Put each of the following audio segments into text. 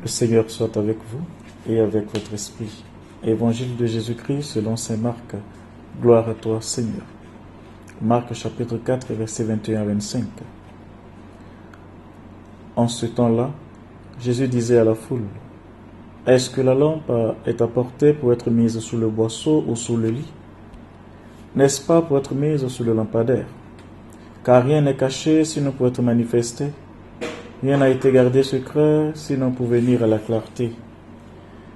Le Seigneur soit avec vous et avec votre esprit. Évangile de Jésus-Christ selon saint Marc. Gloire à toi, Seigneur. Marc chapitre 4, versets 21 à 25. En ce temps-là, Jésus disait à la foule, « Est-ce que la lampe est apportée pour être mise sous le boisseau ou sous le lit? N'est-ce pas pour être mise sous le lampadaire? Car rien n'est caché sinon pour être manifesté. Rien n'a été gardé secret sinon pour venir à la clarté.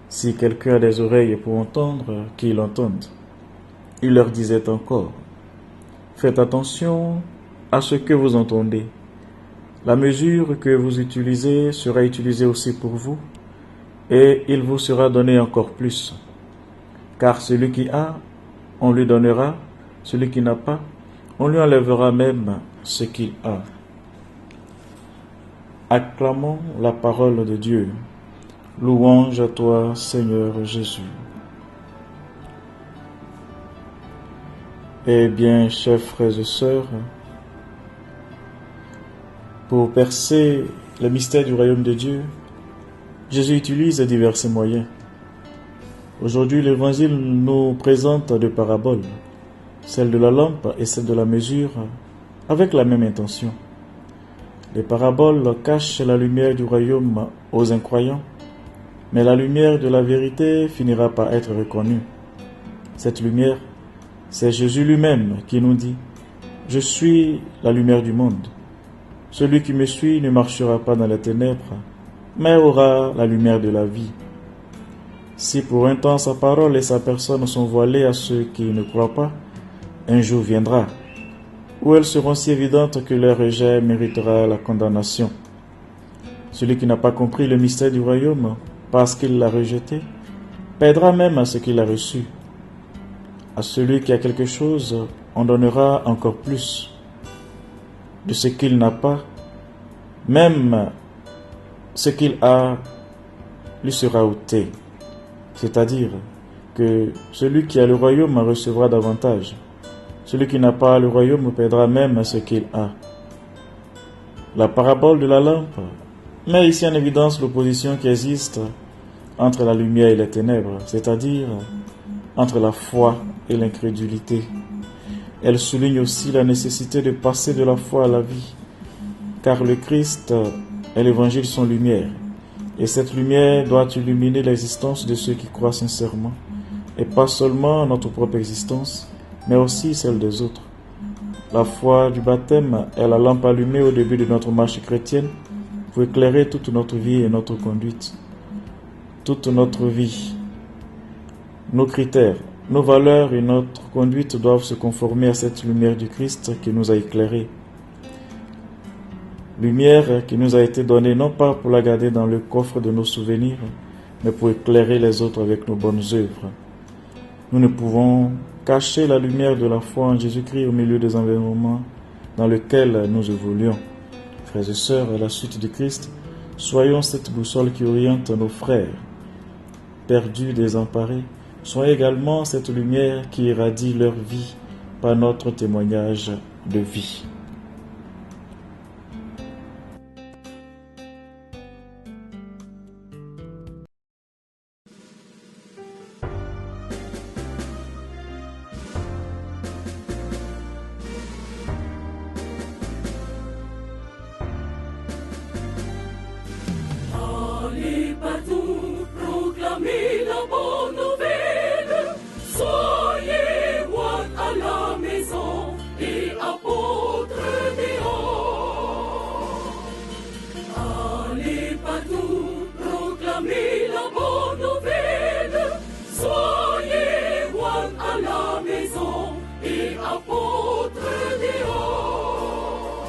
Si quelqu'un a des oreilles pour entendre, qu'il entende. » Il leur disait encore, « Faites attention à ce que vous entendez. La mesure que vous utilisez sera utilisée aussi pour vous, et il vous sera donné encore plus. Car celui qui a, on lui donnera, celui qui n'a pas, on lui enlèvera même ce qu'il a. » Acclamons la parole de Dieu. Louange à toi, Seigneur Jésus. Eh bien, chers frères et sœurs, pour percer le mystère du royaume de Dieu, Jésus utilise divers moyens. Aujourd'hui, l'Évangile nous présente deux paraboles, celle de la lampe et celle de la mesure, avec la même intention. Les paraboles cachent la lumière du royaume aux incroyants, mais la lumière de la vérité finira par être reconnue. Cette lumière, c'est Jésus lui-même qui nous dit « Je suis la lumière du monde. Celui qui me suit ne marchera pas dans les ténèbres, mais aura la lumière de la vie. » Si pour un temps sa parole et sa personne sont voilées à ceux qui ne croient pas, un jour viendra où elles seront si évidentes que leur rejet méritera la condamnation. Celui qui n'a pas compris le mystère du royaume, parce qu'il l'a rejeté, perdra même à ce qu'il a reçu. À celui qui a quelque chose, on donnera encore plus. De ce qu'il n'a pas, même ce qu'il a lui sera ôté. C'est-à-dire que celui qui a le royaume recevra davantage. Celui qui n'a pas le royaume perdra même ce qu'il a. La parabole de la lampe met ici en évidence l'opposition qui existe entre la lumière et les ténèbres, c'est-à-dire entre la foi et l'incrédulité. Elle souligne aussi la nécessité de passer de la foi à la vie, car le Christ et l'Évangile sont lumière, et cette lumière doit illuminer l'existence de ceux qui croient sincèrement, et pas seulement notre propre existence, mais aussi celle des autres. La foi du baptême est la lampe allumée au début de notre marche chrétienne pour éclairer toute notre vie et notre conduite. Toute notre vie, nos critères, nos valeurs et notre conduite doivent se conformer à cette lumière du Christ qui nous a éclairés. Lumière qui nous a été donnée non pas pour la garder dans le coffre de nos souvenirs, mais pour éclairer les autres avec nos bonnes œuvres. Nous ne pouvons cacher la lumière de la foi en Jésus-Christ au milieu des environnements dans lesquels nous évoluons. Frères et sœurs, à la suite de Christ, soyons cette boussole qui oriente nos frères. Perdus, désemparés, soyons également cette lumière qui irradie leur vie par notre témoignage de vie. Allez partout, proclamez la bonne nouvelle. Soyez rois à la maison et apôtres dehors. Allez partout, proclamez la bonne nouvelle. Soyez rois à la maison et apôtres